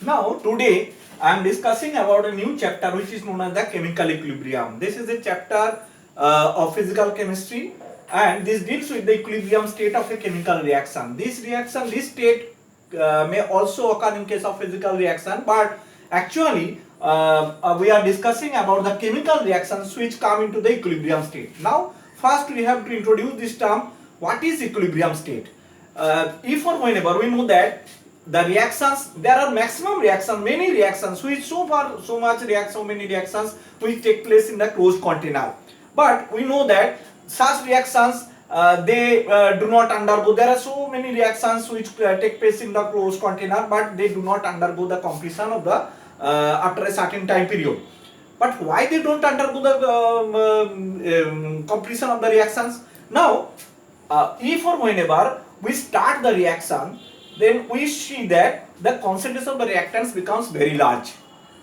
Now today I am discussing about a new chapter which is known as the chemical equilibrium. This is a chapter of physical chemistry, and this deals with the equilibrium state of a chemical reaction. This state may also occur in case of physical reaction, but actually we are discussing about the chemical reactions which come into the equilibrium state. Now first we have to introduce this term. What is equilibrium state? If or whenever we know that the reactions, there are maximum reactions, many reactions which so many reactions which take place in the closed container, but we know that such reactions they do not undergo, there are so many reactions which take place in the closed container, but they do not undergo the completion of the after a certain time period. But why they don't undergo the completion of the reactions? Now if or whenever we start the reaction, then we see that the concentration of the reactants becomes very large.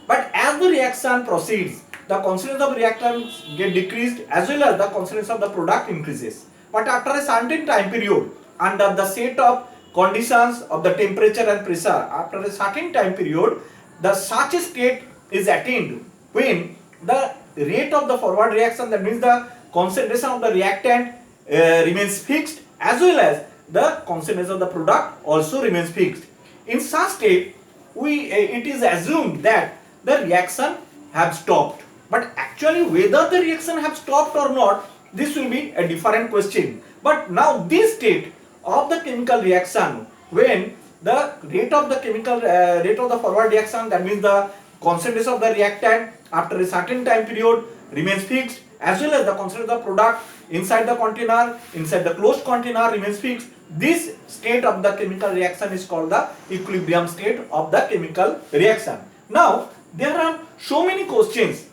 But as the reaction proceeds, the concentration of reactants get decreased as well as the concentration of the product increases. But after a certain time period, under the set of conditions of the temperature and pressure, after a certain time period, the such a state is attained when the rate of the forward reaction, that means the concentration of the reactant remains fixed, as well as the concentration of the product also remains fixed. In such state, it is assumed that the reaction have stopped. But actually whether the reaction have stopped or not, this will be a different question. But now this state of the chemical reaction, when the rate of the forward reaction, that means the concentration of the reactant after a certain time period remains fixed, as well as the concentration of the product inside the container, inside the closed container remains fixed. This state of the chemical reaction is called the equilibrium state of the chemical reaction. Now there are so many questions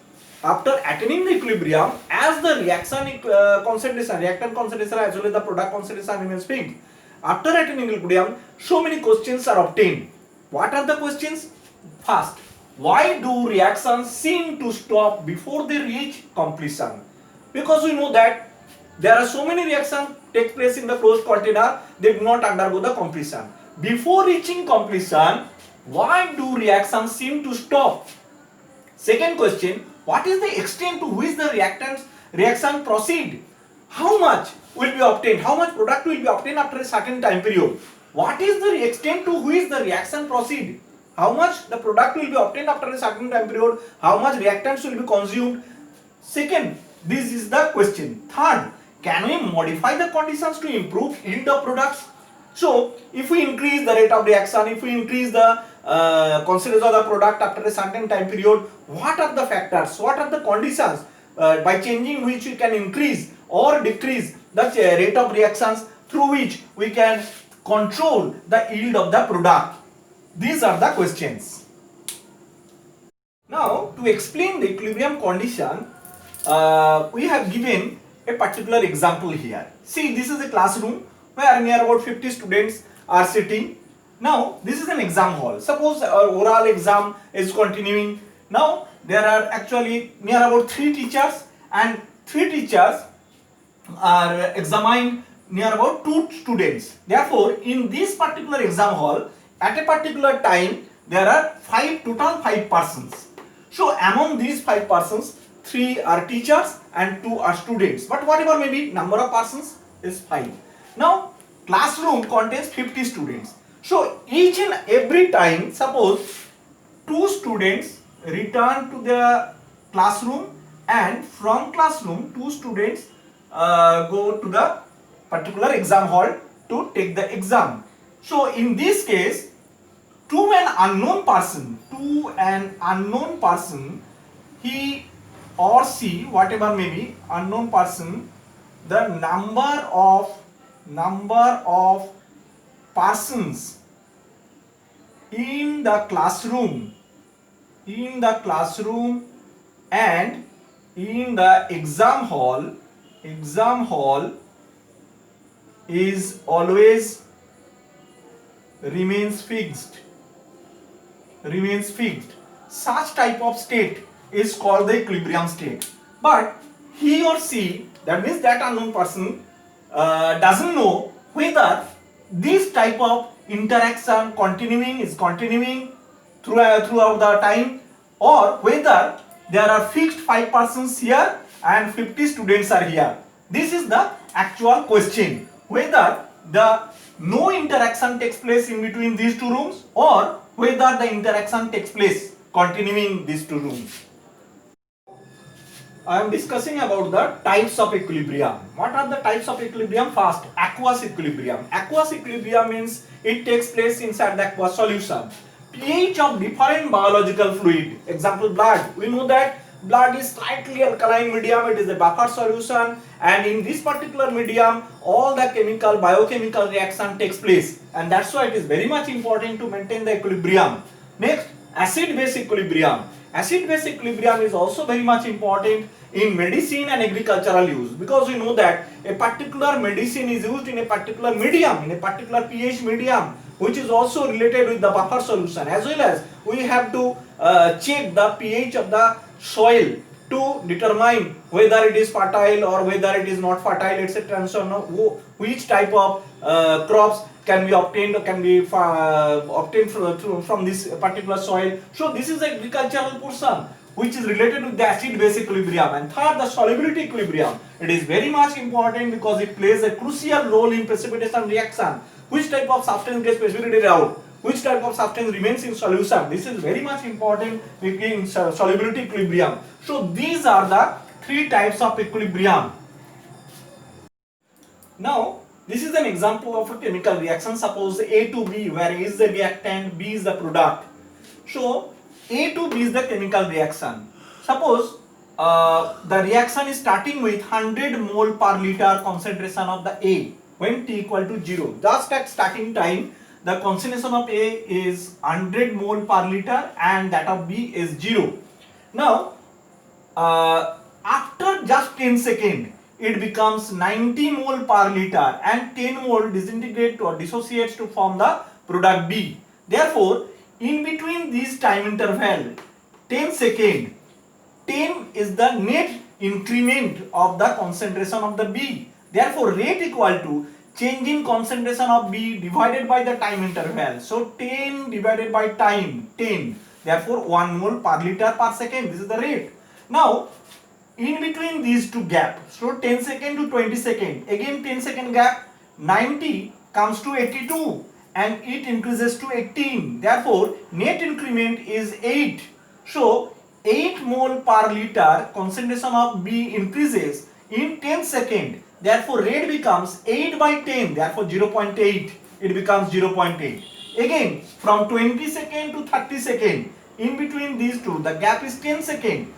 after attaining the equilibrium, as the reaction concentration, reactant concentration as well as the product concentration remains fixed. After attaining equilibrium, so many questions are obtained. What are the questions? First, why do reactions seem to stop before they reach completion? Because we know that there are so many reactions take place in the closed container, they do not undergo the completion. Before reaching completion, why do reactions seem to stop? Second question, what is the extent to which the reaction proceed? How much will be obtained? How much product will be obtained after a certain time period? What is the extent to which the reaction proceed? How much the product will be obtained after a certain time period? How much reactants will be consumed? Second, this is the question. Third, can we modify the conditions to improve yield of products? So, if we increase the rate of reaction, if we increase the concentration of the product after a certain time period, what are the factors, what are the conditions by changing which we can increase or decrease the rate of reactions, through which we can control the yield of the product? These are the questions. Now, to explain the equilibrium condition, we have given a particular example here. See, this is a classroom where near about 50 students are sitting. Now, this is an exam hall. Suppose our oral exam is continuing. Now, there are actually near about 3 teachers, and 3 teachers are examined near about 2 students. Therefore, in this particular exam hall, at a particular time, there are total 5 persons. So, among these 5 persons, 3 are teachers and 2 are students. But whatever may be, number of persons is 5. Now, classroom contains 50 students. So, each and every time, suppose 2 students return to the classroom, and from classroom 2 students go to the particular exam hall to take the exam. So, in this case, to an unknown person, he or she, whatever may be, unknown person, the number of persons in the classroom and in the exam hall is always remains fixed. Such type of state is called the equilibrium state. But he or she, that means that unknown person, doesn't know whether this type of interaction continuing throughout the time, or whether there are fixed 5 persons here and 50 students are here. This is the actual question, whether the no interaction takes place in between these two rooms or whether the interaction takes place continuing these two rooms. I am discussing about the types of equilibrium. What are the types of equilibrium? First, aqueous equilibrium. Aqueous equilibrium means it takes place inside the aqueous solution. pH of different biological fluid. Example, blood. We know that blood is slightly alkaline medium. It is a buffer solution, and in this particular medium, all the biochemical reaction takes place, and that's why it is very much important to maintain the equilibrium. Next, acid-base equilibrium. Acid-base equilibrium is also very much important in medicine and agricultural use, because we know that a particular medicine is used in a particular medium, in a particular pH medium, which is also related with the buffer solution, as well as we have to check the pH of the soil to determine whether it is fertile or whether it is not fertile, etc. And so on, which type of crops can be obtained or can be obtained from this particular soil. So this is the agricultural portion which is related with the acid-base equilibrium. And third, the solubility equilibrium. It is very much important because it plays a crucial role in precipitation reaction. Which type of substance gets precipitated out? Which type of substance remains in solution? This is very much important in solubility equilibrium. So these are the three types of equilibrium. Now, this is an example of a chemical reaction. Suppose A to B, where A is the reactant, B is the product. So A to B is the chemical reaction. Suppose the reaction is starting with 100 mole per liter concentration of the A when T equal to 0. Just at starting time, the concentration of A is 100 mole per liter and that of B is 0. Now, after just 10 seconds, it becomes 90 mole per liter and 10 mole disintegrate or dissociates to form the product B. Therefore, in between this time interval, 10 seconds, 10 is the net increment of the concentration of the B. Therefore, rate equal to change in concentration of B divided by the time interval. So 10 divided by time, 10. Therefore 1 mole per liter per second. This is the rate. Now, in between these two gaps, so 10 second to 20 second, again 10 second gap, 90 comes to 82 and it increases to 18. Therefore, net increment is 8. So 8 mole per liter concentration of B increases in 10 second. Therefore, rate becomes 8 by 10. Therefore, 0.8. It becomes 0.8. Again, from 20 second to 30 second, in between these two, the gap is 10 second.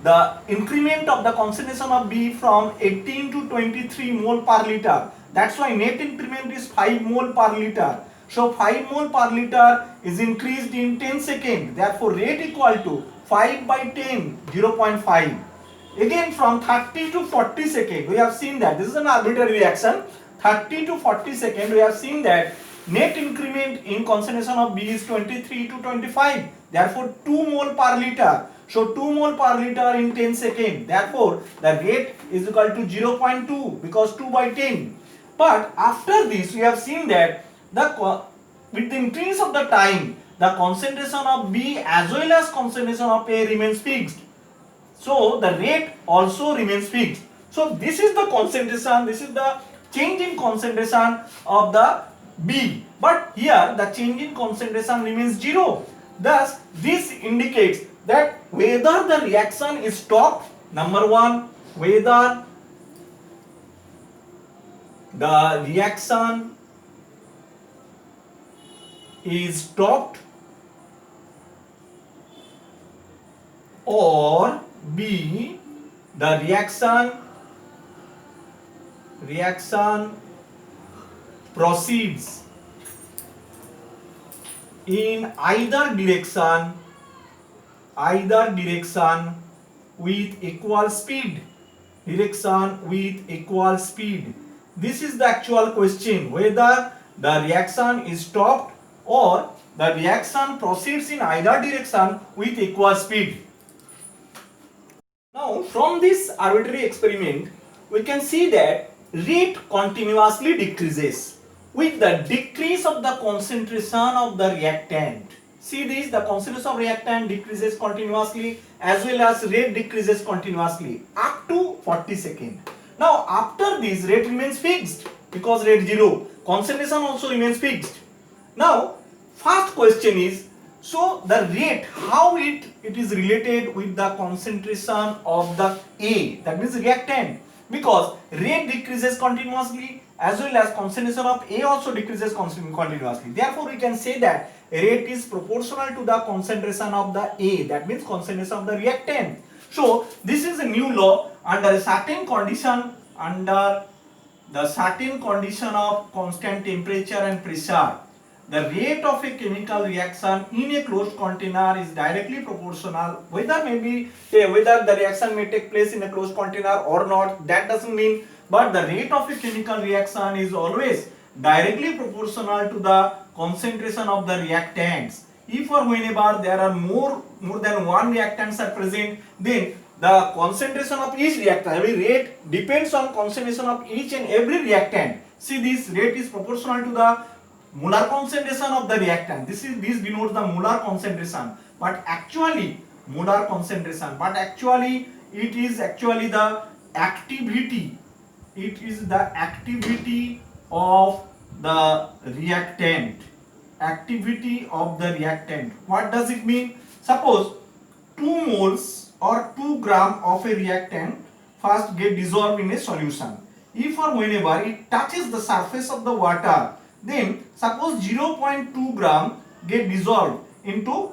The increment of the concentration of B from 18 to 23 mole per liter. That's why net increment is 5 mole per liter. So 5 mole per liter is increased in 10 seconds. Therefore, rate equal to 5 by 10, 0.5. Again, from 30 to 40 seconds, we have seen that this is an arbitrary reaction. 30 to 40 seconds, we have seen that net increment in concentration of B is 23 to 25. Therefore, 2 mole per liter. So 2 mole per liter in 10 seconds. Therefore, the rate is equal to 0.2 because 2 by 10. But after this, we have seen that with the increase of the time, the concentration of B as well as concentration of A remains fixed. So the rate also remains fixed. So this is the concentration, this is the change in concentration of the B. But here the change in concentration remains 0. Thus this indicates that whether the reaction is stopped, number one, whether the reaction is stopped, or B, the reaction proceeds in either direction with equal speed. This is the actual question, whether the reaction is stopped or the reaction proceeds in either direction with equal speed. Now, from this arbitrary experiment, we can see that rate continuously decreases with the decrease of the concentration of the reactant. See this, the concentration of reactant decreases continuously as well as rate decreases continuously up to 40 seconds. Now after this rate remains fixed because rate 0, concentration also remains fixed. Now first question is, so the rate, how it is related with the concentration of the A, that means reactant, because rate decreases continuously as well as concentration of A also decreases continuously. Therefore we can say that rate is proportional to the concentration of the A, that means concentration of the reactant. So this is a new law under a certain condition, under the certain condition of constant temperature and pressure. The rate of a chemical reaction in a closed container is directly proportional, whether the reaction may take place in a closed container or not, that doesn't mean, but the rate of a chemical reaction is always directly proportional to the concentration of the reactants. If or whenever there are more than one reactants are present, then the concentration of each reactant, every rate depends on concentration of each and every reactant. See, this rate is proportional to the molar concentration of the reactant. This denotes the molar concentration, but actually molar concentration, but actually it is actually the activity. It is the activity of the reactant. Activity of the reactant. What does it mean? Suppose 2 moles or 2 gram of a reactant first get dissolved in a solution. If or whenever it touches the surface of the water, then suppose 0.2 gram get dissolved into,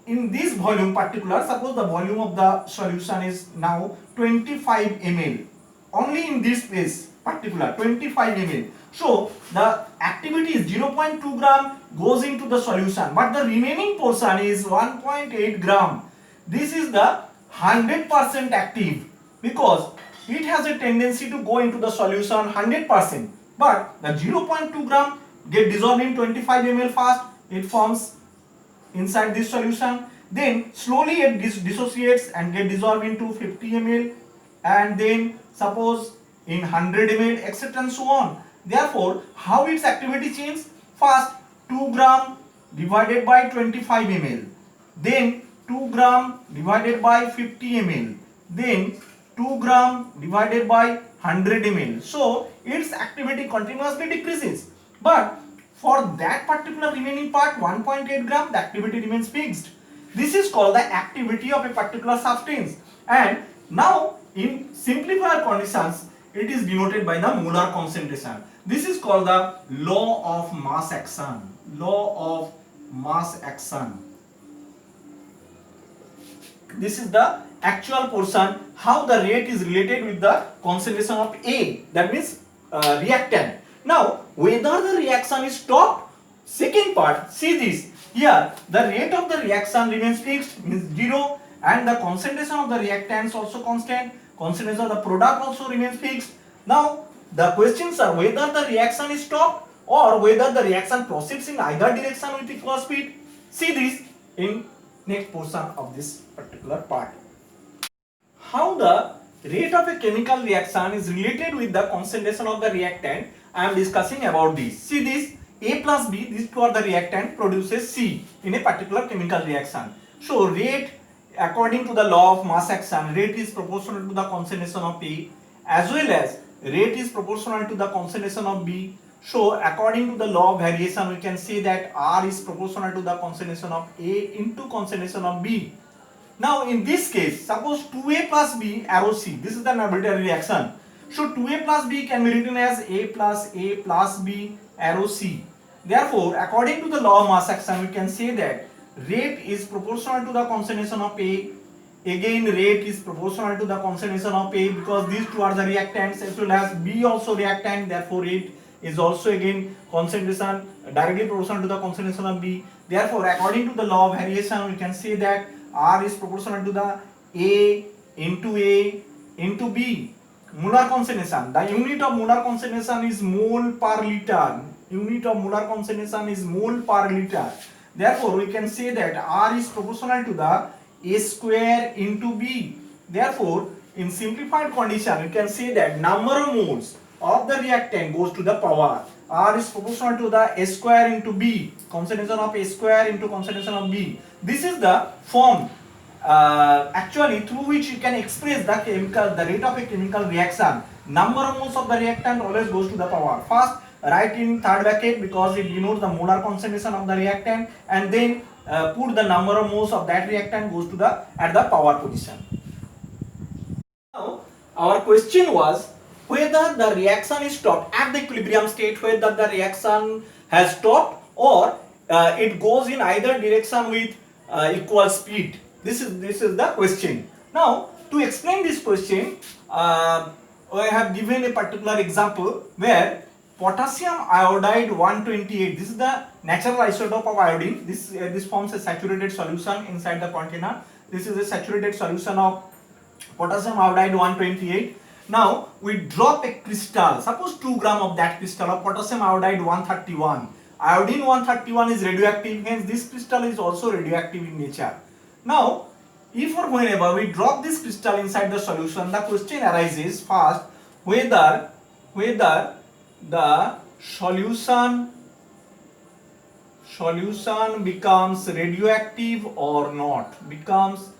in this volume particular, suppose the volume of the solution is now 25 ml, only in this space particular 25 ml. So the activity is 0.2 gram goes into the solution, but the remaining portion is 1.8 gram. This is the 100% active because it has a tendency to go into the solution 100%. But the 0.2 gram get dissolved in 25 ml fast, it forms inside this solution, then slowly it dissociates and get dissolved into 50 ml, and then suppose in 100 ml, etc. and so on. Therefore, how its activity changes? First 2 gram divided by 25 ml, then 2 gram divided by 50 ml, then 2 gram divided by 100 ml. So its activity continuously decreases, but for that particular remaining part 1.8 gram, the activity remains fixed. This is called the activity of a particular substance, and now in simplified conditions it is denoted by the molar concentration. This is called the law of mass action. Law of mass action. This is the actual portion, how the rate is related with the concentration of A, that means reactant. Now whether the reaction is stopped, second part, see this, here the rate of the reaction remains fixed, means 0, and the concentration of the reactants also constant, concentration of the product also remains fixed. Now the questions are whether the reaction is stopped or whether the reaction proceeds in either direction with equal speed. See this in next portion of this particular part. How the rate of a chemical reaction is related with the concentration of the reactant, I am discussing about this. See this, A plus B, these two are the reactant, produces C in a particular chemical reaction. So rate, according to the law of mass action, rate is proportional to the concentration of A as well as rate is proportional to the concentration of B. So according to the law of variation, we can say that R is proportional to the concentration of A into concentration of B. Now in this case, suppose 2A plus B arrow C, this is the arbitrary reaction. So 2A plus B can be written as A plus B arrow C. Therefore, according to the law of mass action, we can say that rate is proportional to the concentration of A. Again, rate is proportional to the concentration of A because these two are the reactants as well as B also reactant. Therefore, rate is also again concentration directly proportional to the concentration of B. Therefore, according to the law of variation, we can say that R is proportional to the A into B. Molar concentration. The unit of molar concentration is mole per liter. Unit of molar concentration is mole per liter. Therefore, we can say that R is proportional to the A square into B. Therefore, in simplified condition, we can say that number of moles of the reactant goes to the power R is proportional to the A square into B, concentration of A square into concentration of B. This is the form actually through which you can express the rate of a chemical reaction. Number of moles of the reactant always goes to the power. First, write in third bracket because it denotes the molar concentration of the reactant, and then put the number of moles of that reactant goes to the at the power position. Now, our question was whether the reaction is stopped at the equilibrium state, whether the reaction has stopped or it goes in either direction with equal speed. This is the question. Now, to explain this question, I have given a particular example where potassium iodide 128. This is the natural isotope of iodine. This forms a saturated solution inside the container. This is a saturated solution of potassium iodide 128. Now we drop a crystal, suppose 2 gram of that crystal of potassium iodide 131. Iodine 131 is radioactive, hence this crystal is also radioactive in nature. Now if or whenever we drop this crystal inside the solution, the question arises first whether the solution becomes radioactive or not, because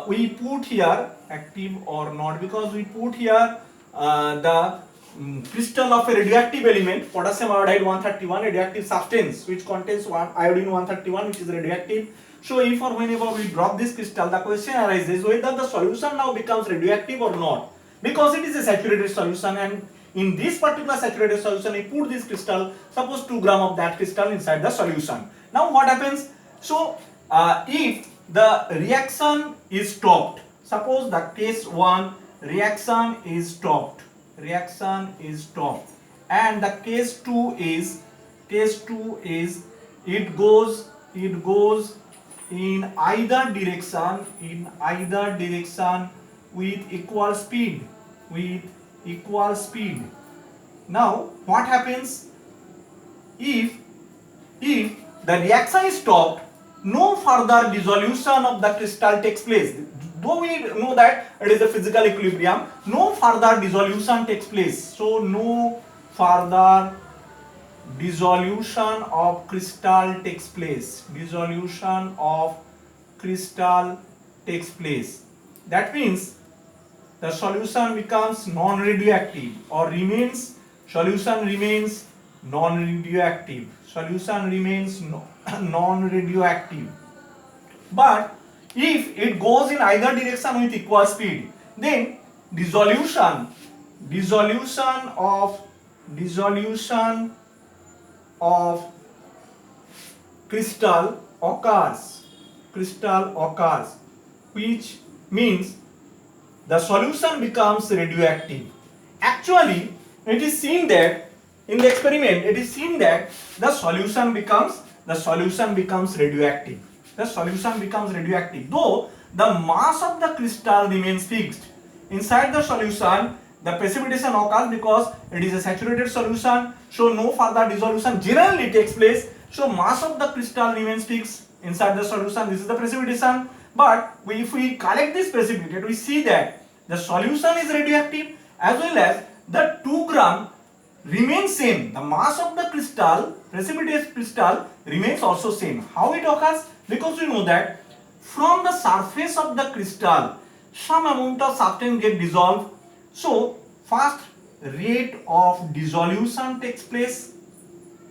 we put here active or not, because we put here the crystal of a radioactive element, potassium iodide 131, radioactive substance which contains iodine 131 which is radioactive. So if or whenever we drop this crystal, the question arises whether the solution now becomes radioactive or not, because it is a saturated solution, and in this particular saturated solution we put this crystal, suppose 2 gram of that crystal inside the solution. Now what happens? So if the reaction is stopped, suppose the case 1 reaction is stopped, and the case 2 is it goes in either direction with equal speed. Now what happens if the reaction is stopped? No further dissolution of the crystal takes place. Though we know that it is a physical equilibrium, no further dissolution takes place. So no further dissolution of crystal takes place. That means the solution becomes non-radioactive or solution remains non-radioactive. But if it goes in either direction with equal speed, then dissolution of crystal occurs, which means the solution becomes radioactive. Actually, it is seen that in the experiment, it is seen that the solution becomes radioactive. Though the mass of the crystal remains fixed. Inside the solution, the precipitation occurs because it is a saturated solution, so no further dissolution generally takes place. So mass of the crystal remains fixed inside the solution. This is the precipitation. But if we collect this precipitate, we see that the solution is radioactive as well as the 2 gram remains same. The mass of the crystal, precipitate crystal, remains also same. How it occurs? Because we know that from the surface of the crystal, some amount of substance get dissolved. So first rate of dissolution takes place.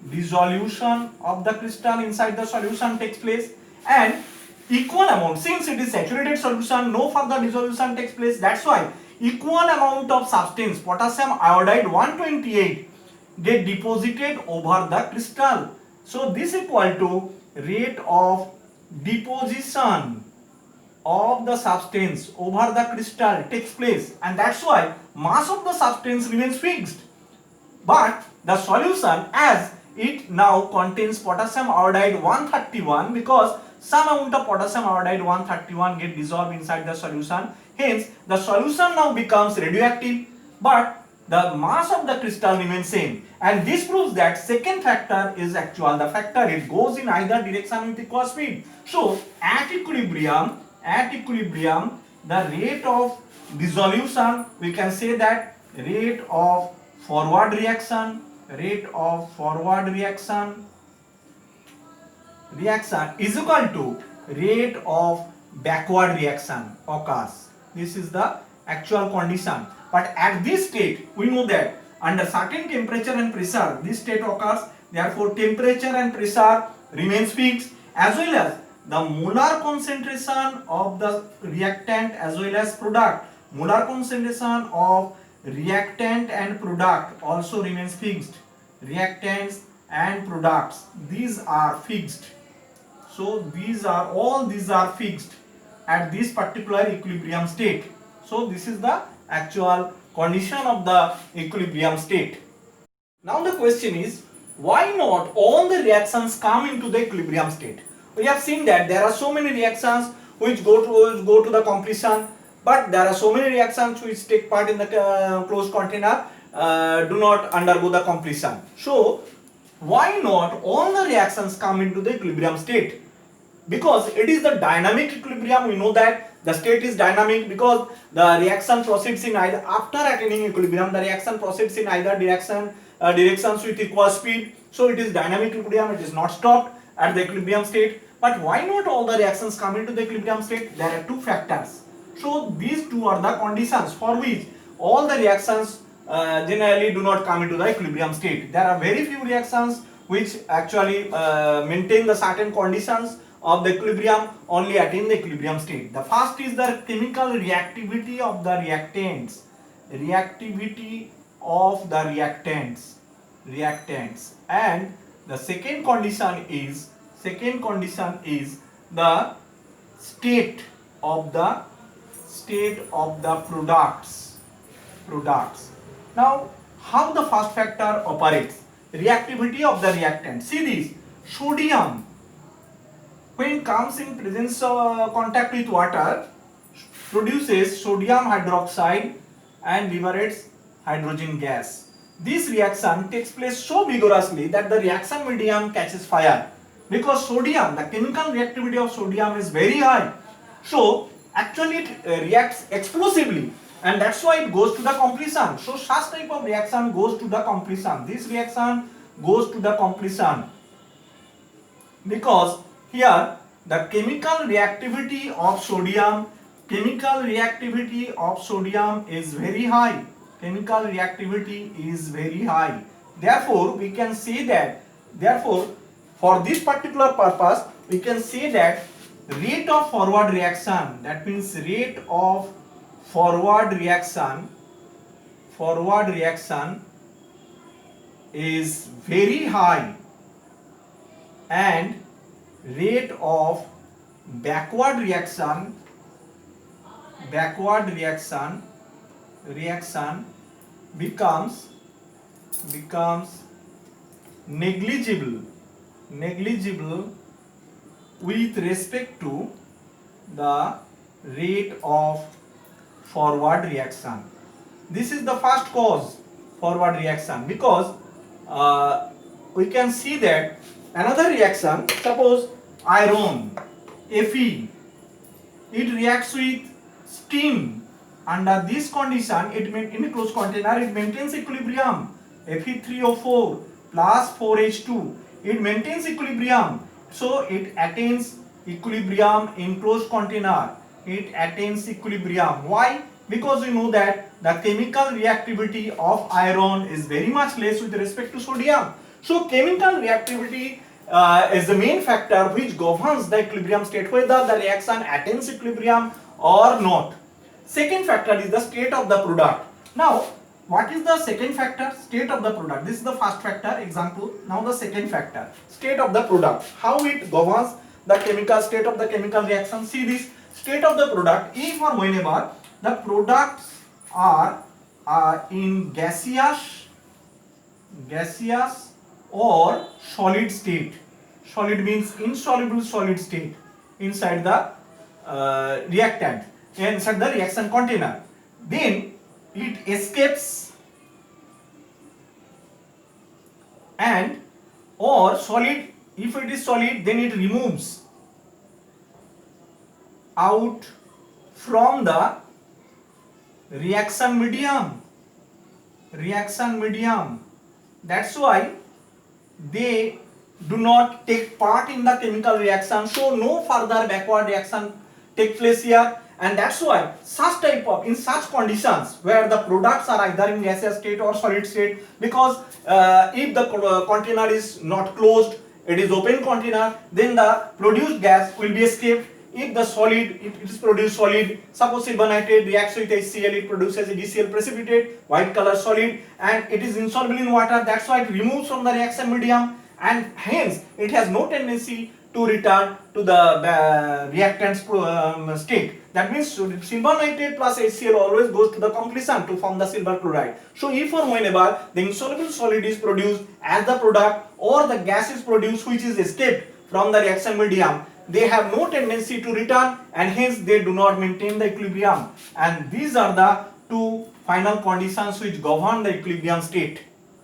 Dissolution of the crystal inside the solution takes place, and equal amount, since it is saturated solution, no further dissolution takes place. That's why equal amount of substance, potassium iodide 128, get deposited over the crystal. So this equal to rate of deposition of the substance over the crystal takes place, and that's why mass of the substance remains fixed. But the solution, as it now contains potassium iodide 131, because some amount of potassium iodide 131 get dissolved inside the solution, hence the solution now becomes radioactive, but the mass of the crystal remains same. And this proves that second factor is actual. The factor, it goes in either direction with equal speed. So at equilibrium, the rate of dissolution, we can say that rate of forward reaction, rate of forward reaction is equal to rate of backward reaction occurs. This is the actual condition. But at this state, we know that under certain temperature and pressure, this state occurs. Therefore, temperature and pressure remains fixed, as well as the molar concentration of the reactant as well as product. Molar concentration of reactant and product also remains fixed. Reactants and products, these are fixed. So these are fixed at this particular equilibrium state. So this is the actual condition of the equilibrium state. Now the question is, why not all the reactions come into the equilibrium state? We have seen that there are so many reactions which go to the completion, but there are so many reactions which take part in the closed container do not undergo the completion. So why not all the reactions come into the equilibrium state? Because it is the dynamic equilibrium. We know that the state is dynamic because the reaction proceeds in either, after attaining equilibrium, the reaction proceeds in either directions with equal speed. So it is dynamic equilibrium, it is not stopped at the equilibrium state. But why not all the reactions come into the equilibrium state? There are two factors. So these two are the conditions for which all the reactions generally do not come into the equilibrium state. There are very few reactions which actually maintain the certain conditions of the equilibrium, only attain the equilibrium state. The first is the chemical reactivity of the reactants. Reactivity of the reactants. And the second condition is the state of the products. Now, how the first factor operates? Reactivity of the reactant. See this, sodium, when comes in presence of contact with water, produces sodium hydroxide and liberates hydrogen gas. This reaction takes place so vigorously that the reaction medium catches fire, because sodium, the chemical reactivity of sodium is very high. So actually it reacts explosively, and that's why it goes to the completion. So such type of reaction goes to the completion. This reaction goes to the completion because here the chemical reactivity of sodium is very high. Chemical reactivity is very high. Therefore, we can say that, for this particular purpose, we can say that rate of forward reaction, that means rate of forward reaction is very high, and rate of backward reaction becomes negligible with respect to the rate of forward reaction. This is the first cause, forward reaction, because we can see that another reaction, suppose iron Fe, it reacts with steam. Under this condition, in a closed container, it maintains equilibrium. Fe3O4 plus 4H2, it maintains equilibrium. So it attains equilibrium in closed container. It attains equilibrium. Why? Because we know that the chemical reactivity of iron is very much less with respect to sodium. So chemical reactivity is the main factor which governs the equilibrium state, whether the reaction attains equilibrium or not. Second factor is the state of the product. Now, what is the second factor? State of the product. This is the first factor, example. Now the second factor, state of the product. How it governs the chemical state of the chemical reaction? See this, state of the product, if or whenever the products are in gaseous or solid state. Solid means insoluble solid state inside the reactant, inside the reaction container. Then it escapes, and or solid, if it is solid, then it removes out from the reaction medium. reaction medium. That's why they do not take part in the chemical reaction, so no further backward reaction take place here. And that's why such type of, in such conditions where the products are either in gaseous state or solid state, because if the container is not closed, it is open container, then the produced gas will be escaped. If the solid, it is produced solid, suppose silver nitrate reacts with HCl, it produces a HCl precipitate, white color solid, and it is insoluble in water. That's why it removes from the reaction medium, and hence it has no tendency to return to the reactant's state. That means silver nitrate plus HCl always goes to the completion to form the silver chloride. So if or whenever the insoluble solid is produced as the product, or the gas is produced which is escaped from the reaction medium, they have no tendency to return, and hence they do not maintain the equilibrium. And these are the two final conditions which govern the equilibrium state.